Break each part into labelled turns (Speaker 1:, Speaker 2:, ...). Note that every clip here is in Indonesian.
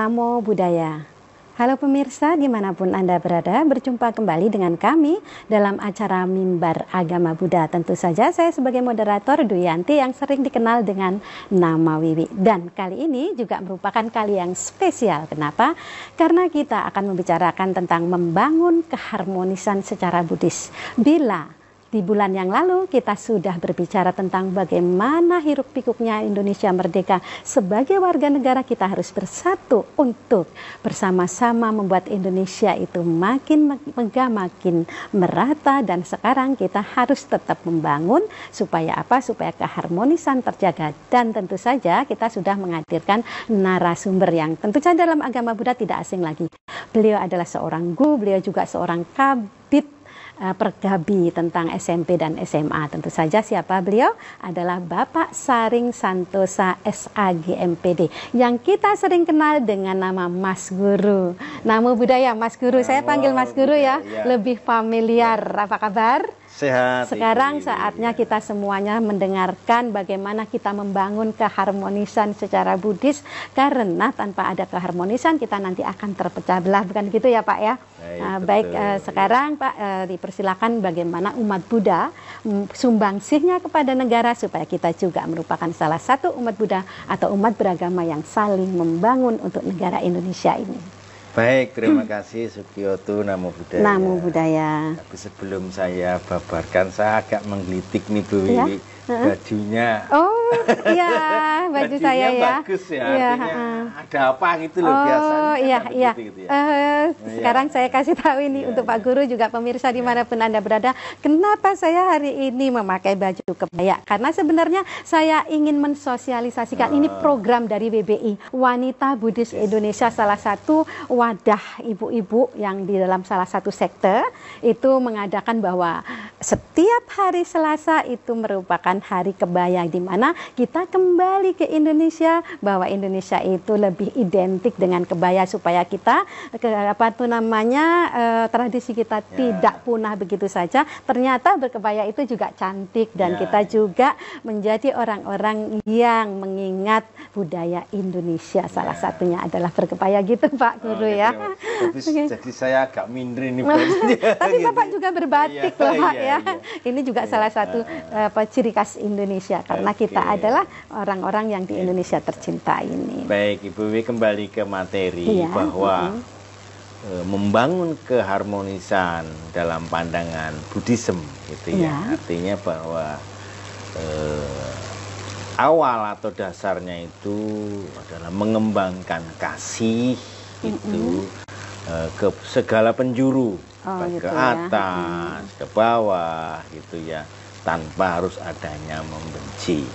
Speaker 1: Namo Buddhaya. Halo pemirsa dimanapun Anda berada, berjumpa kembali dengan kami dalam acara Mimbar Agama Buddha. Tentu saja saya sebagai moderator Duyanti yang sering dikenal dengan nama Wiwi. Dan kali ini juga merupakan kali yang spesial. Kenapa? Karena kita akan membicarakan tentang membangun keharmonisan secara Buddhis. Bila di bulan yang lalu kita sudah berbicara tentang bagaimana hiruk pikuknya Indonesia merdeka. Sebagai warga negara kita harus bersatu untuk bersama-sama membuat Indonesia itu makin megah, makin merata. Dan sekarang kita harus tetap membangun supaya apa? Supaya keharmonisan terjaga. Dan tentu saja kita sudah menghadirkan narasumber yang tentu saja dalam agama Buddha tidak asing lagi. Beliau adalah seorang guru, beliau juga seorang kabit pergabi tentang SMP dan SMA. Tentu saja siapa beliau? Adalah Bapak Saring Santosa SAGMPD yang kita sering kenal dengan nama Mas Guru. Namo Buddhaya Mas Guru. Saya panggil Mas Guru ya, lebih familiar. Apa kabar?
Speaker 2: Sehat.
Speaker 1: Sekarang saatnya kita semuanya mendengarkan bagaimana kita membangun keharmonisan secara Buddhis, karena tanpa ada keharmonisan kita nanti akan terpecah belah, bukan gitu ya Pak ya? Baik, sekarang Pak dipersilakan bagaimana umat Buddha sumbangsihnya kepada negara supaya kita juga merupakan salah satu umat Buddha atau umat beragama yang saling membangun untuk negara Indonesia ini.
Speaker 2: Baik, terima kasih Sukiyoto, Namo Buddhaya.
Speaker 1: Namo Buddhaya.
Speaker 2: Tapi sebelum saya babarkan, saya agak menggelitik nih Bu Wiwi, bajunya.
Speaker 1: Oh iya, baju saya ya.
Speaker 2: Bagus ya, artinya ada apa gitu loh biasanya.
Speaker 1: Iya.
Speaker 2: Gitu ya.
Speaker 1: Sekarang saya kasih tahu ini untuk Pak Guru juga pemirsa dimanapun Anda berada. Kenapa saya hari ini memakai baju kebaya? Karena sebenarnya saya ingin mensosialisasikan ini program dari WBI, Wanita Buddhis Indonesia, salah satu wadah ibu-ibu yang di dalam salah satu sekte itu mengadakan bahwa setiap hari Selasa itu merupakan hari kebaya, di mana kita kembali ke Indonesia, bahwa Indonesia itu lebih identik dengan kebaya supaya kita tradisi kita tidak punah begitu saja. Ternyata berkebaya itu juga cantik dan kita juga menjadi orang-orang yang mengingat budaya Indonesia. Salah satunya adalah berkebaya gitu Pak Guru ya.
Speaker 2: Jadi saya agak minder ini.
Speaker 1: Tapi Bapak juga berbatik loh Pak ya. Ini juga salah satu ciri khas Indonesia karena kita adalah orang-orang yang di Indonesia tercinta ini.
Speaker 2: Baik Ibu Wiwi, kembali ke materi bahwa membangun keharmonisan dalam pandangan Buddhism gitu ya. Artinya bahwa awal atau dasarnya itu adalah mengembangkan kasih itu ke segala penjuru, baik ke atas, ke bawah gitu ya, tanpa harus adanya membenci.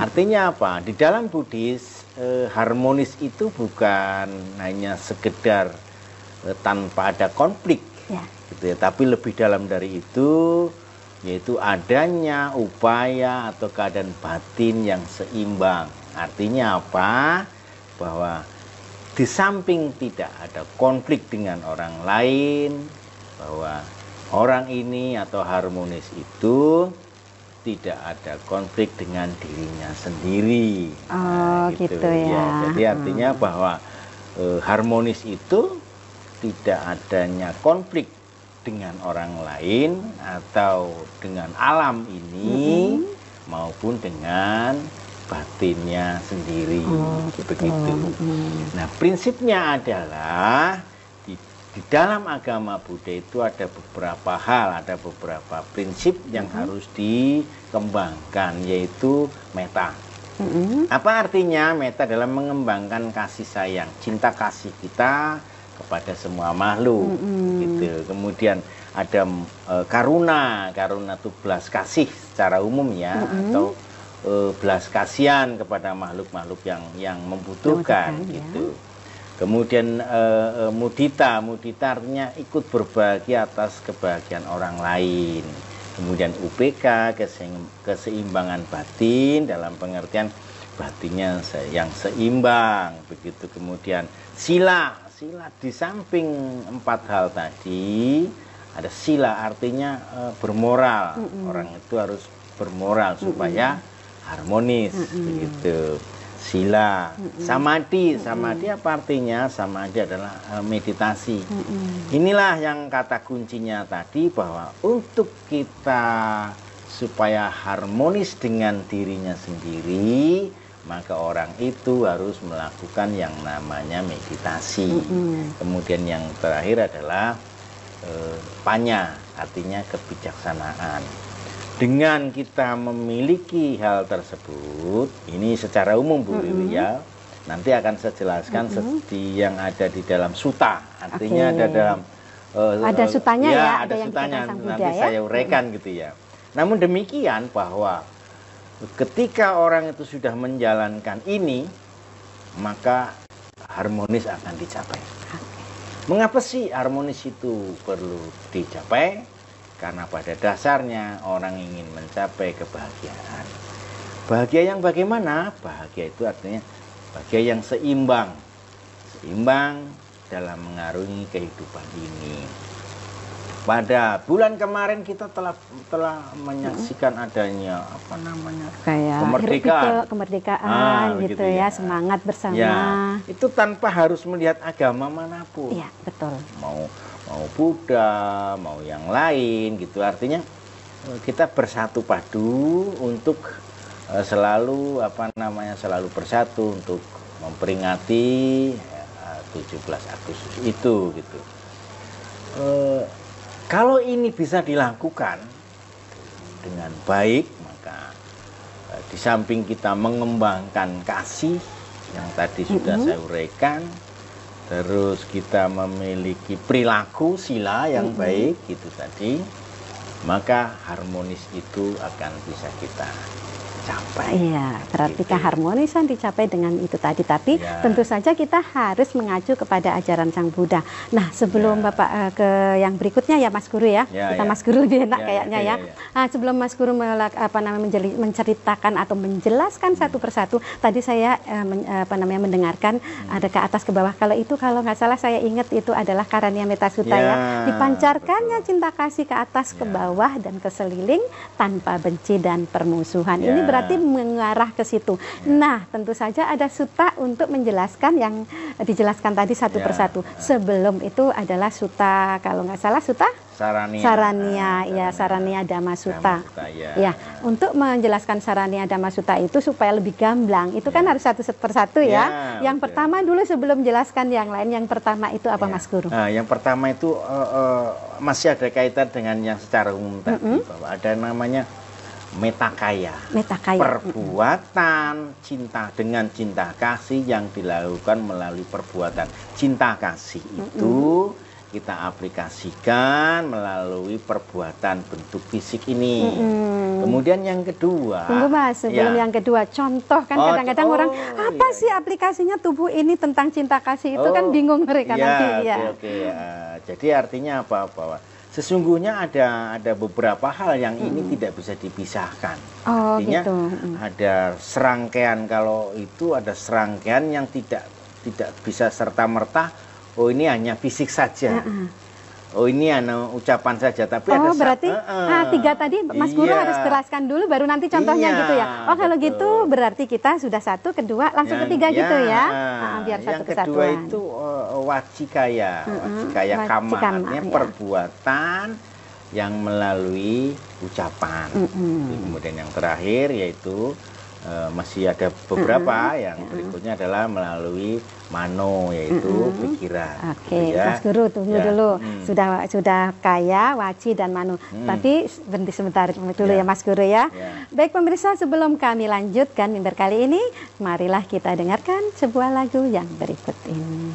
Speaker 2: Artinya apa? Di dalam Buddhis harmonis itu bukan hanya sekedar tanpa ada konflik, gitu ya, tapi lebih dalam dari itu, yaitu adanya upaya atau keadaan batin yang seimbang. Artinya apa? Bahwa di samping tidak ada konflik dengan orang lain, bahwa orang ini atau harmonis itu tidak ada konflik dengan dirinya sendiri.
Speaker 1: Gitu ya.
Speaker 2: Jadi artinya bahwa harmonis itu tidak adanya konflik dengan orang lain atau dengan alam ini maupun dengan batinnya sendiri. Begitu. Nah, prinsipnya adalah di dalam agama Buddha itu ada beberapa hal, ada beberapa prinsip yang harus dikembangkan, yaitu metta. Apa artinya metta? Dalam mengembangkan kasih sayang, cinta kasih kita kepada semua makhluk, gitu. Kemudian ada karuna itu belas kasih secara umum ya, atau belas kasihan kepada makhluk-makhluk yang membutuhkan, gitu. Kemudian mudita artinya ikut berbagi atas kebahagiaan orang lain. Kemudian UPK, keseimbangan batin dalam pengertian batinnya yang seimbang, begitu. Kemudian sila di samping 4 hal tadi ada sila, artinya bermoral. Orang itu harus bermoral supaya harmonis, begitu. sila, samadhi. Samadhi apa artinya? Samadhi adalah meditasi. Inilah yang kata kuncinya tadi, bahwa untuk kita supaya harmonis dengan dirinya sendiri, maka orang itu harus melakukan yang namanya meditasi. Kemudian yang terakhir adalah panya, artinya kebijaksanaan. Dengan kita memiliki hal tersebut, ini secara umum Bu Wiwi ya, nanti akan saya jelaskan yang ada di dalam suta, artinya ada dalam
Speaker 1: ada sutanya ya,
Speaker 2: ada yang sutanya, nanti saya uraikan gitu ya. Namun demikian, bahwa ketika orang itu sudah menjalankan ini, maka harmonis akan dicapai. Mengapa sih harmonis itu perlu dicapai? Karena pada dasarnya orang ingin mencapai kebahagiaan. Bahagia yang bagaimana? Bahagia itu artinya bahagia yang seimbang. Seimbang dalam mengarungi kehidupan ini. Pada bulan kemarin kita telah menyaksikan adanya
Speaker 1: kayak kemerdekaan gitu ya, semangat bersama.
Speaker 2: Ya, itu tanpa harus melihat agama manapun.
Speaker 1: Iya, betul.
Speaker 2: Mau Buddha, mau yang lain gitu. Artinya kita bersatu padu untuk selalu selalu bersatu untuk memperingati 17 Agustus itu gitu. Kalau ini bisa dilakukan dengan baik, maka di samping kita mengembangkan kasih yang tadi sudah saya uraikan, terus kita memiliki perilaku sila yang baik gitu tadi, maka harmonis itu akan bisa kita capai.
Speaker 1: Iya, berarti keharmonisan dicapai dengan itu tadi. Tapi tentu saja kita harus mengacu kepada ajaran Sang Buddha. Nah, sebelum Bapak ke yang berikutnya ya Mas Guru ya. Kita Mas Guru lebih enak kayaknya ya. Nah, sebelum Mas Guru menceritakan atau menjelaskan satu persatu, tadi saya mendengarkan ada ke atas ke bawah. Kalau nggak salah saya ingat itu adalah Karania Metta Sutta ya. Dipancarkannya cinta kasih ke atas ke bawah dan ke seliling tanpa benci dan permusuhan. Ini berarti mengarah ke situ. Nah, tentu saja ada sutta untuk menjelaskan yang dijelaskan tadi satu persatu. Sebelum itu adalah sutta, kalau nggak salah sutta Sarania Dhamma Sutta. Ya, untuk menjelaskan Sarania Dhamma Sutta itu supaya lebih gamblang, itu kan harus satu persatu ya. Yang pertama dulu sebelum menjelaskan yang lain, yang pertama itu apa Mas Guru?
Speaker 2: Nah, yang pertama itu masih ada kaitan dengan yang secara umum tadi, bahwa ada namanya metakaya, perbuatan cinta dengan cinta kasih yang dilakukan melalui perbuatan cinta kasih itu kita aplikasikan melalui perbuatan bentuk fisik ini. Kemudian yang kedua,
Speaker 1: tunggu Mas, sebelum yang kedua, contoh kan kadang-kadang orang apa sih aplikasinya tubuh ini tentang cinta kasih itu kan bingung mereka nanti ya.
Speaker 2: Jadi artinya apa? Bahwa sesungguhnya ada beberapa hal yang ini tidak bisa dipisahkan. Artinya ada serangkaian, kalau itu ada serangkaian yang tidak bisa serta-merta, ini hanya fisik saja. Ini ucapan saja, tapi ada
Speaker 1: berarti tiga tadi Mas Guru harus jelaskan dulu baru nanti contohnya gitu ya. Kalau gitu berarti kita sudah satu, kedua, langsung ketiga gitu ya. Biar satu kesatuan.
Speaker 2: Yang kedua itu wacikaya, kama, artinya perbuatan yang melalui ucapan. Kemudian yang terakhir yaitu masih ada beberapa, yang berikutnya adalah melalui mano, yaitu pikiran.
Speaker 1: Oke, Mas Guru tunggu dulu. Sudah kaya, waci dan mano. Tapi berhenti sebentar dulu ya Mas Guru ya. Baik pemirsa, sebelum kami lanjutkan mimbar kali ini, marilah kita dengarkan sebuah lagu yang berikut ini.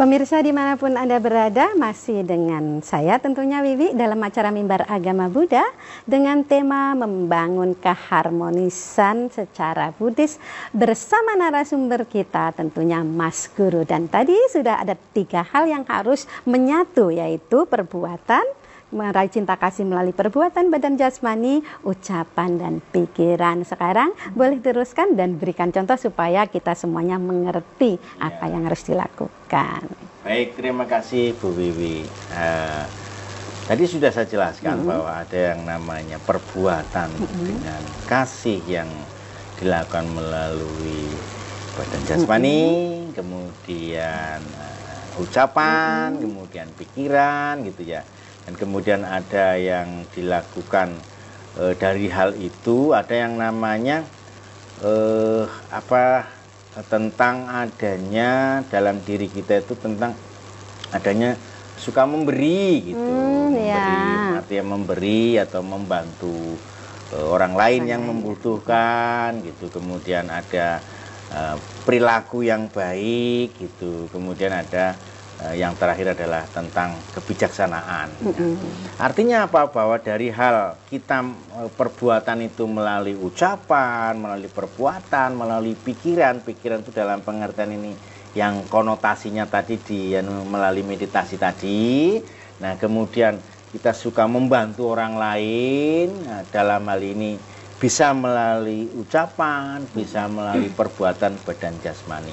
Speaker 1: Pemirsa dimanapun Anda berada, masih dengan saya tentunya Wiwi dalam acara Mimbar Agama Buddha dengan tema membangun keharmonisan secara Buddhis bersama narasumber kita tentunya Mas Guru. Dan tadi sudah ada 3 hal yang harus menyatu, yaitu perbuatan, meraih cinta kasih melalui perbuatan badan jasmani, ucapan, dan pikiran. Sekarang boleh teruskan dan berikan contoh supaya kita semuanya mengerti apa yang harus dilakukan.
Speaker 2: Baik, terima kasih Bu Wiwi. Tadi sudah saya jelaskan bahwa ada yang namanya perbuatan dengan kasih yang dilakukan melalui badan jasmani, kemudian ucapan, kemudian pikiran gitu ya. Dan kemudian ada yang dilakukan dari hal itu, ada yang namanya tentang adanya dalam diri kita itu tentang adanya suka memberi gitu, artinya memberi atau membantu orang lain yang membutuhkan gitu. Kemudian ada perilaku yang baik gitu. Kemudian ada yang terakhir adalah tentang kebijaksanaan. Artinya apa? Bahwa dari hal kita perbuatan itu melalui ucapan, melalui perbuatan, melalui pikiran itu dalam pengertian ini yang konotasinya tadi melalui meditasi tadi. Nah, kemudian kita suka membantu orang lain. Nah, dalam hal ini bisa melalui ucapan, bisa melalui perbuatan badan jasmani.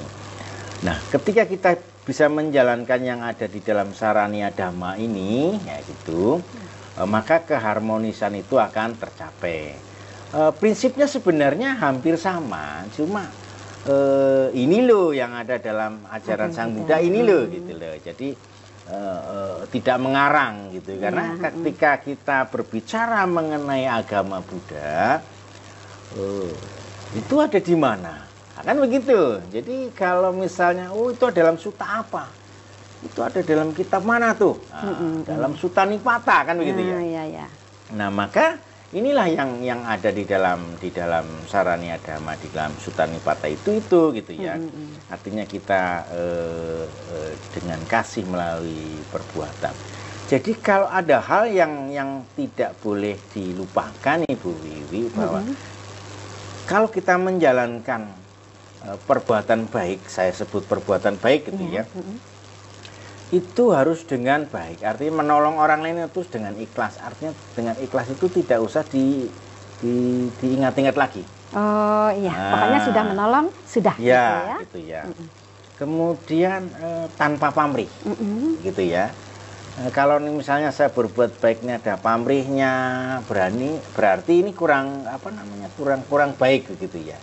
Speaker 2: Nah, ketika kita bisa menjalankan yang ada di dalam Saraniya Dhamma ini, ya gitu, maka keharmonisan itu akan tercapai. Prinsipnya sebenarnya hampir sama, cuma ini loh yang ada dalam ajaran Sang Buddha ini loh gitu loh. Jadi tidak mengarang gitu, karena ketika kita berbicara mengenai agama Buddha, itu ada di mana? Kan begitu. Jadi kalau misalnya itu dalam sutta apa? Itu ada dalam kitab mana tuh? Dalam Sutta Nipata kan begitu ya. Nah, maka inilah yang ada di dalam Saraniya Dhamma, di dalam Sutta Nipata itu gitu ya. Artinya kita dengan kasih melalui perbuatan. Jadi kalau ada hal yang tidak boleh dilupakan Ibu Wiwi, bahwa kalau kita menjalankan perbuatan baik, saya sebut perbuatan baik gitu ya, itu harus dengan baik. Artinya menolong orang lain itu dengan ikhlas. Artinya dengan ikhlas itu tidak usah diingat-ingat lagi.
Speaker 1: Oh iya, pokoknya sudah menolong, sudah
Speaker 2: ya, gitu ya. Kemudian tanpa pamrih, gitu ya. Kalau misalnya saya berbuat baiknya ada pamrihnya, berarti ini kurang baik begitu ya.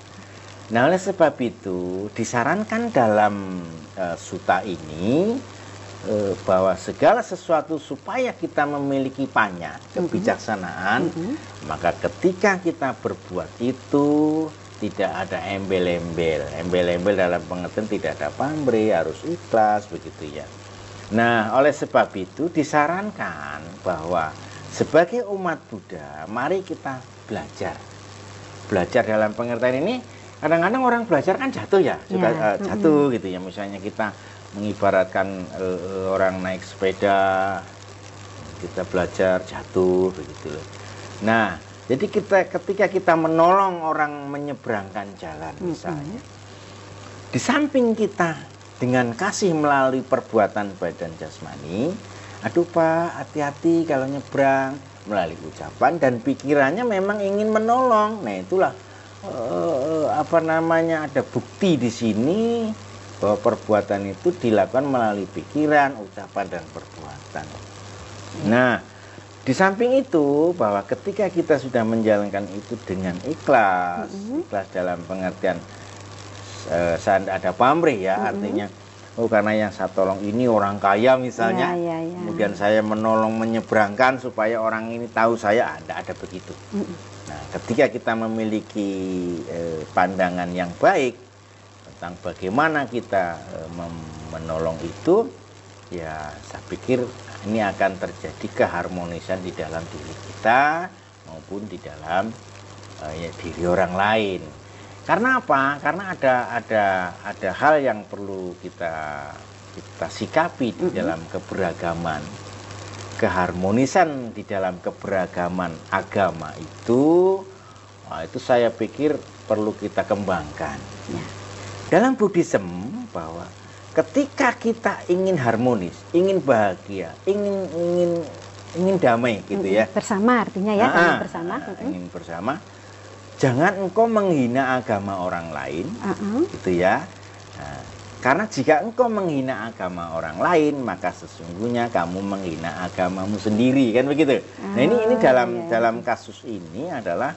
Speaker 2: Nah, oleh sebab itu disarankan dalam sutta ini bahwa segala sesuatu supaya kita memiliki panya, kebijaksanaan, maka ketika kita berbuat itu tidak ada embel-embel dalam pengertian tidak ada pamrih, harus ikhlas begitu ya. Nah, oleh sebab itu disarankan bahwa sebagai umat Buddha, mari kita belajar dalam pengertian ini. Kadang-kadang orang belajar kan jatuh ya, jatuh gitu ya. Misalnya kita mengibaratkan orang naik sepeda, kita belajar jatuh begitu. Nah, jadi ketika kita menolong orang menyeberangkan jalan misalnya, di samping kita dengan kasih melalui perbuatan badan jasmani, aduh Pak, hati-hati kalau nyebrang, melalui ucapan dan pikirannya memang ingin menolong. Nah, itulah ada bukti di sini bahwa perbuatan itu dilakukan melalui pikiran, ucapan, dan perbuatan. Nah, di samping itu bahwa ketika kita sudah menjalankan itu dengan ikhlas, ikhlas dalam pengertian ada pamrih ya, artinya karena yang saya tolong ini orang kaya misalnya, kemudian saya menolong menyeberangkan supaya orang ini tahu saya, tidak ada begitu. Nah, ketika kita memiliki pandangan yang baik tentang bagaimana kita menolong itu, ya saya pikir ini akan terjadi keharmonisan di dalam diri kita maupun di dalam diri orang lain. Karena apa? Karena ada hal yang perlu kita sikapi di dalam keberagaman. Keharmonisan di dalam keberagaman agama itu saya pikir perlu kita kembangkan. Dalam Buddhism bahwa ketika kita ingin harmonis, ingin bahagia, ingin ingin damai gitu ya.
Speaker 1: Bersama artinya ya, damai bersama.
Speaker 2: Ingin bersama. Jangan engkau menghina agama orang lain, gitu ya. Nah, karena jika engkau menghina agama orang lain, maka sesungguhnya kamu menghina agamamu sendiri, kan begitu. Nah ini dalam kasus ini adalah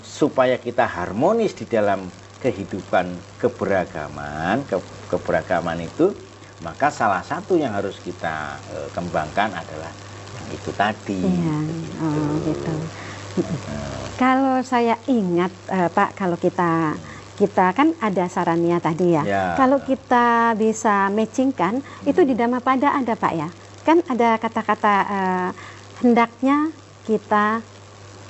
Speaker 2: supaya kita harmonis di dalam kehidupan keberagaman, keberagaman itu, maka salah satu yang harus kita kembangkan adalah yang itu tadi.
Speaker 1: Gitu. Kalau saya ingat Pak, kalau kita kan ada sarannya tadi ya. Kalau kita bisa matchingkan, itu di Dhammapada ada Pak ya. Kan ada kata-kata hendaknya kita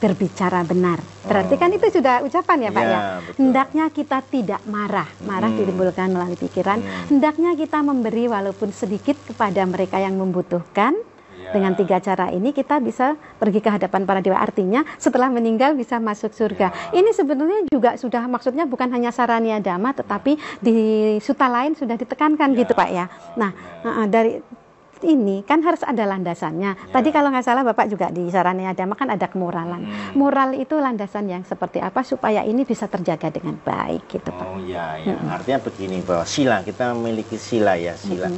Speaker 1: berbicara benar. Berarti kan itu sudah ucapan ya Pak ya.
Speaker 2: Betul.
Speaker 1: Hendaknya kita tidak marah. Marah ditimbulkan melalui pikiran. Hendaknya kita memberi walaupun sedikit kepada mereka yang membutuhkan. Dengan 3 cara ini kita bisa pergi ke hadapan para dewa. Artinya setelah meninggal bisa masuk surga. Ini sebenarnya juga sudah, maksudnya bukan hanya sarania dhamma, tetapi di sutta lain sudah ditekankan gitu Pak ya. Nah dari ini kan harus ada landasannya. Tadi kalau nggak salah Bapak juga di sarania dhamma kan ada kemoralan. Moral itu landasan yang seperti apa supaya ini bisa terjaga dengan baik gitu Pak.
Speaker 2: Artinya begini, bahwa sila, kita memiliki sila ya, sila.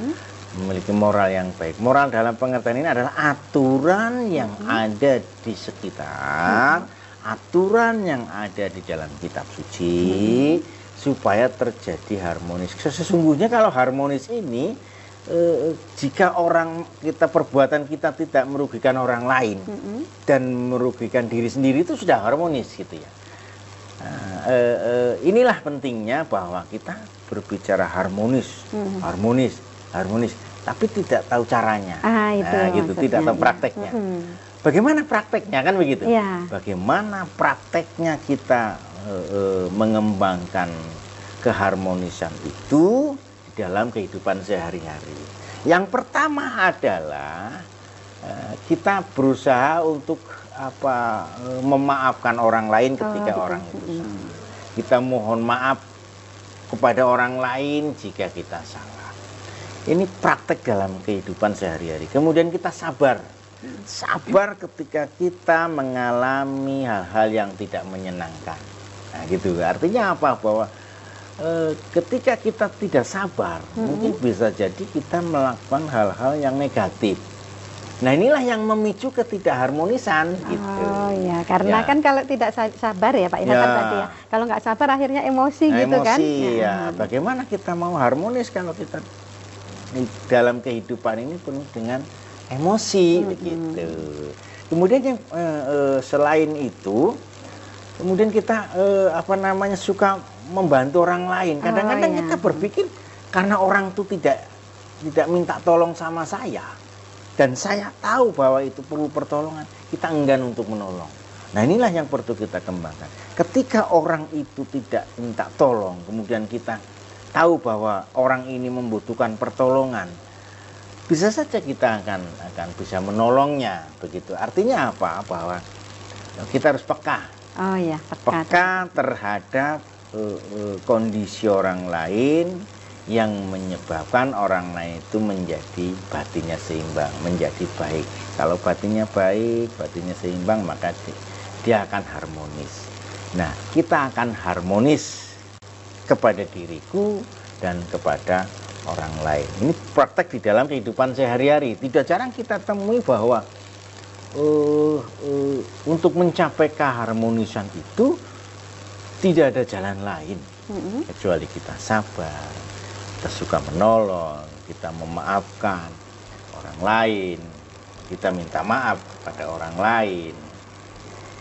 Speaker 2: Memiliki moral yang baik. Moral dalam pengertian ini adalah aturan yang ada di sekitar, aturan yang ada di dalam kitab suci, supaya terjadi harmonis. Sesungguhnya kalau harmonis ini, jika perbuatan kita tidak merugikan orang lain dan merugikan diri sendiri, itu sudah harmonis gitu ya. Inilah pentingnya bahwa kita berbicara harmonis, tapi tidak tahu caranya. Gitu, tidak tahu prakteknya. Bagaimana prakteknya, kan begitu? Bagaimana prakteknya kita mengembangkan keharmonisan itu di dalam kehidupan sehari-hari. Yang pertama adalah kita berusaha untuk memaafkan orang lain ketika orang itu salah. Kita mohon maaf kepada orang lain jika kita salah. Ini praktek dalam kehidupan sehari-hari. Kemudian kita sabar. Sabar ketika kita mengalami hal-hal yang tidak menyenangkan. Nah gitu. Artinya apa? Bahwa ketika kita tidak sabar, mungkin bisa jadi kita melakukan hal-hal yang negatif. Nah inilah yang memicu ketidakharmonisan gitu.
Speaker 1: Karena kan kalau tidak sabar ya Pak Kan tadi ya. Kalau nggak sabar akhirnya emosi gitu kan.
Speaker 2: Bagaimana kita mau harmonis kalau kita dalam kehidupan ini penuh dengan emosi begitu. Kemudian yang selain itu, kemudian kita suka membantu orang lain. Kadang-kadang kita berpikir karena orang itu tidak minta tolong sama saya, dan saya tahu bahwa itu perlu pertolongan, kita enggan untuk menolong. Nah inilah yang perlu kita kembangkan. Ketika orang itu tidak minta tolong, kemudian kita tahu bahwa orang ini membutuhkan pertolongan, bisa saja kita akan bisa menolongnya begitu. Artinya apa? Bahwa kita harus peka. Peka terhadap kondisi orang lain yang menyebabkan orang lain itu menjadi batinnya seimbang, menjadi baik. Kalau batinnya baik, batinnya seimbang, maka dia akan harmonis. Nah, kita akan harmonis kepada diriku dan kepada orang lain. Ini praktek di dalam kehidupan sehari-hari. Tidak jarang kita temui bahwa untuk mencapai keharmonisan itu tidak ada jalan lain kecuali kita sabar, kita suka menolong, kita memaafkan orang lain, kita minta maaf pada orang lain.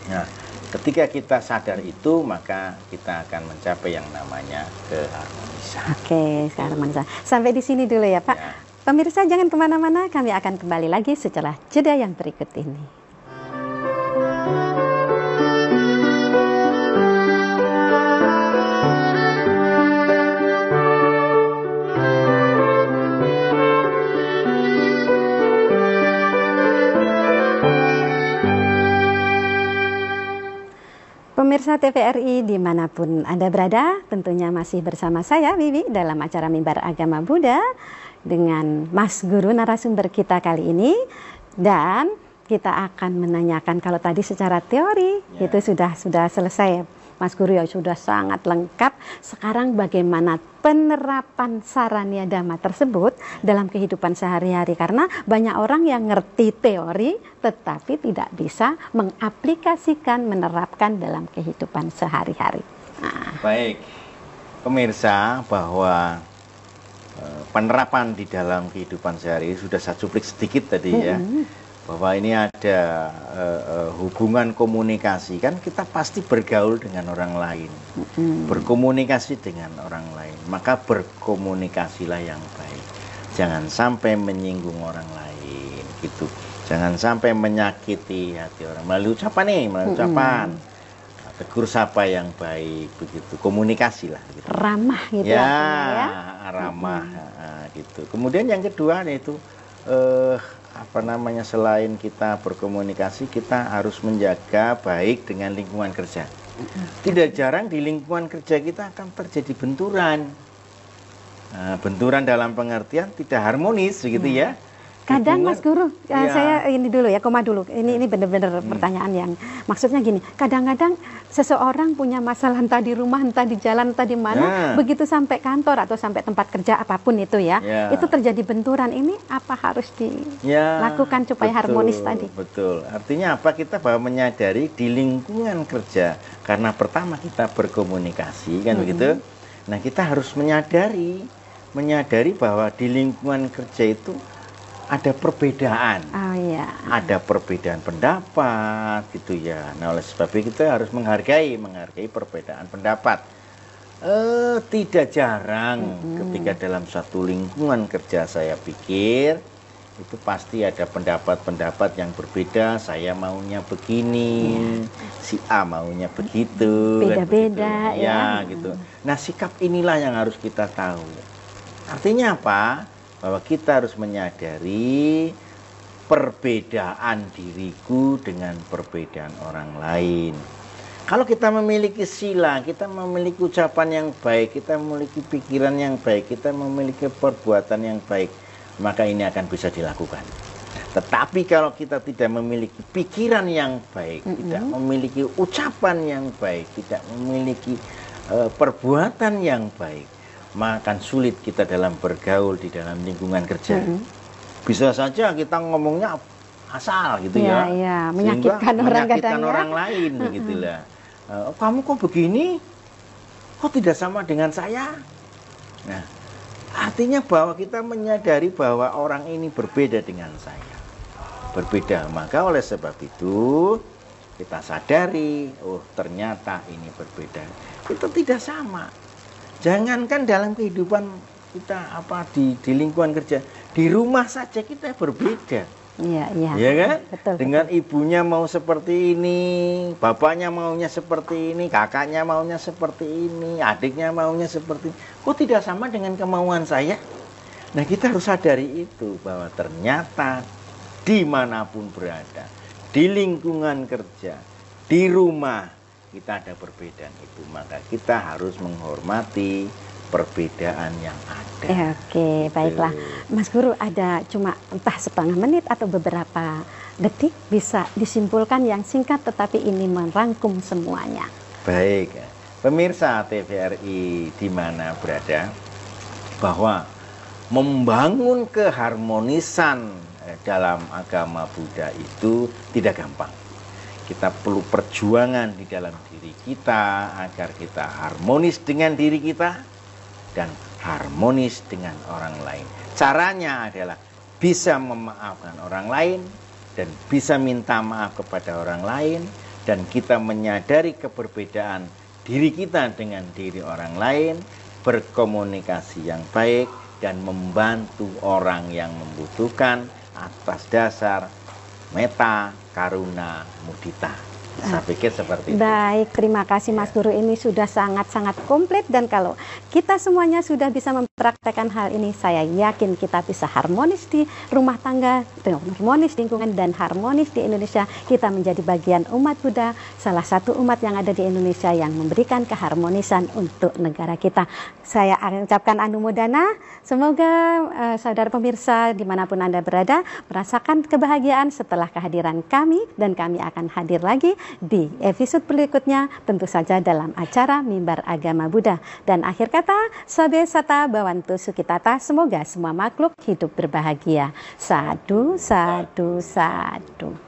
Speaker 2: Nah, ketika kita sadar itu, maka kita akan mencapai yang namanya keharmonisan.
Speaker 1: Keharmonisan. Sampai di sini dulu ya Pak. Pemirsa jangan kemana-mana, kami akan kembali lagi setelah jeda yang berikut ini. Pemirsa TVRI dimanapun Anda berada, tentunya masih bersama saya Wiwi dalam acara Mimbar Agama Buddha dengan Mas Guru narasumber kita kali ini, Dan kita akan menanyakan, kalau tadi secara teori itu sudah selesai, Mas Guru, ya sudah sangat lengkap. Sekarang bagaimana penerapan Sarania Dhamma tersebut dalam kehidupan sehari-hari? Karena banyak orang yang ngerti teori tetapi tidak bisa mengaplikasikan, menerapkan dalam kehidupan sehari-hari.
Speaker 2: Baik, pemirsa, bahwa penerapan di dalam kehidupan sehari sudah saya cuplik sedikit tadi ya, bahwa ini ada hubungan komunikasi. Kan kita pasti bergaul dengan orang lain, berkomunikasi dengan orang lain, maka berkomunikasilah yang baik, jangan sampai menyinggung orang lain gitu, jangan sampai menyakiti hati orang melalui ucapan tegur sapa yang baik, begitu, komunikasi lah gitu.
Speaker 1: Ramah gitu
Speaker 2: ya, ramah gitu. Kemudian yang kedua yaitu selain kita berkomunikasi, kita harus menjaga baik dengan lingkungan kerja. Tidak jarang di lingkungan kerja kita akan terjadi benturan. Benturan dalam pengertian tidak harmonis begitu ya.
Speaker 1: Kadang Mas Guru, saya ini dulu ya, koma dulu. Ini benar-benar pertanyaan yang maksudnya gini. Kadang-kadang seseorang punya masalah entah di rumah, entah di jalan, entah di mana, begitu sampai kantor atau sampai tempat kerja apapun itu ya, itu terjadi benturan. Ini apa harus dilakukan supaya harmonis tadi? Betul.
Speaker 2: Artinya apa? Kita bahwa menyadari di lingkungan kerja, karena pertama kita berkomunikasi kan begitu. Nah, kita harus menyadari bahwa di lingkungan kerja itu ada perbedaan, ada perbedaan pendapat gitu ya. Nah, oleh sebab itu kita harus menghargai perbedaan pendapat. Tidak jarang ketika dalam suatu lingkungan kerja, saya pikir itu pasti ada pendapat-pendapat yang berbeda. Saya maunya begini, si A maunya begitu,
Speaker 1: beda-beda
Speaker 2: ya gitu. Nah, sikap inilah yang harus kita tahu. Artinya apa? Bahwa kita harus menyadari perbedaan diriku dengan perbedaan orang lain. Kalau kita memiliki sila, kita memiliki ucapan yang baik, kita memiliki pikiran yang baik, kita memiliki perbuatan yang baik, maka ini akan bisa dilakukan. Tetapi kalau kita tidak memiliki pikiran yang baik, tidak memiliki ucapan yang baik, tidak memiliki perbuatan yang baik, maka akan sulit kita dalam bergaul di dalam lingkungan kerja. Bisa saja kita ngomongnya asal gitu ya,
Speaker 1: menyakitkan
Speaker 2: orang lain begitulah. Kamu kok begini? Kok tidak sama dengan saya? Nah, artinya bahwa kita menyadari bahwa orang ini berbeda dengan saya. Berbeda, maka oleh sebab itu kita sadari, oh ternyata ini berbeda. Itu tidak sama. Jangankan dalam kehidupan kita di lingkungan kerja, di rumah saja kita berbeda. Iya kan?
Speaker 1: Betul,
Speaker 2: dengan ibunya mau seperti ini, bapaknya maunya seperti ini, kakaknya maunya seperti ini, adiknya maunya seperti ini. Kok tidak sama dengan kemauan saya? Nah, kita harus sadari itu, bahwa ternyata dimanapun berada, di lingkungan kerja, di rumah, kita ada perbedaan itu, maka kita harus menghormati perbedaan yang ada.
Speaker 1: Oke, baiklah. Mas Guru, ada cuma entah setengah menit atau beberapa detik bisa disimpulkan yang singkat tetapi ini merangkum semuanya.
Speaker 2: Baik, pemirsa TVRI di mana berada, bahwa membangun keharmonisan dalam agama Buddha itu tidak gampang. Kita perlu perjuangan di dalam diri kita agar kita harmonis dengan diri kita dan harmonis dengan orang lain. Caranya adalah bisa memaafkan orang lain dan bisa minta maaf kepada orang lain, dan kita menyadari keberbedaan diri kita dengan diri orang lain, berkomunikasi yang baik dan membantu orang yang membutuhkan atas dasar metta, karuna, mudita. Saya pikir seperti itu.
Speaker 1: Baik, terima kasih Mas Guru, ini sudah sangat-sangat komplit, dan kalau kita semuanya sudah bisa mempraktekkan hal ini, saya yakin kita bisa harmonis di rumah tangga, harmonis di lingkungan, dan harmonis di Indonesia. Kita menjadi bagian umat Buddha, salah satu umat yang ada di Indonesia yang memberikan keharmonisan untuk negara kita. Saya ucapkan anumodana, semoga saudara pemirsa dimanapun Anda berada merasakan kebahagiaan setelah kehadiran kami, dan kami akan hadir lagi di episode berikutnya, tentu saja dalam acara Mimbar Agama Buddha. Dan akhir kata, Sabe Sata Bawantu Sukitata, semoga semua makhluk hidup berbahagia. Sadu, sadu, sadu.